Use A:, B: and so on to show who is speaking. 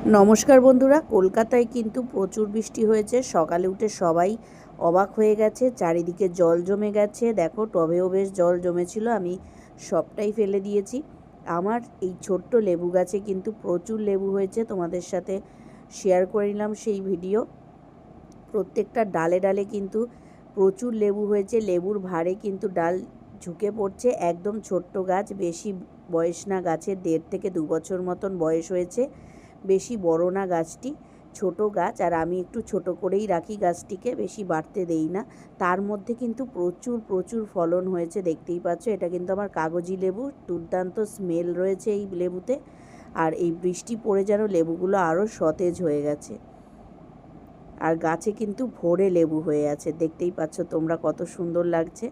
A: নমস্কার বন্ধুরা, কলকাতায় কিন্তু প্রচুর বৃষ্টি হয়েছে। সকালে উঠে সবাই অবাক হয়ে গেছে, চারিদিকে জল জমে গেছে। দেখো, টবেও বেশ জল জমেছিল, আমি সবটাই ফেলে দিয়েছি। আমার এই ছোট্ট লেবু গাছে কিন্তু প্রচুর লেবু হয়েছে, তোমাদের সাথে শেয়ার করে নিলাম সেই ভিডিও। প্রত্যেকটা ডালে ডালে কিন্তু প্রচুর লেবু হয়েছে, লেবুর ভারে কিন্তু ডাল ঝুঁকে পড়ছে। একদম ছোট্ট গাছ, বেশি বয়স না গাছের, 1.5 থেকে 2 বছর মতন বয়স হয়েছে, বেশি বড় না গাছটি, ছোট গাছ। আর আমি একটু ছোট করেই রাখি গাছটিকে, বেশি বাড়তে দেই না। তার মধ্যে কিন্তু প্রচুর প্রচুর ফলন হয়েছে, দেখতেই পাচ্ছ। এটা কিন্তু আমার কাগজি লেবু, দুর্দান্ত স্মেল রয়েছে এই লেবুতে। আর এই বৃষ্টি পড়ে যেন লেবুগুলো আরও সতেজ হয়ে গেছে। আর গাছে কিন্তু ভরে লেবু হয়ে আছে, দেখতেই পাচ্ছ তোমরা কত সুন্দর লাগছে।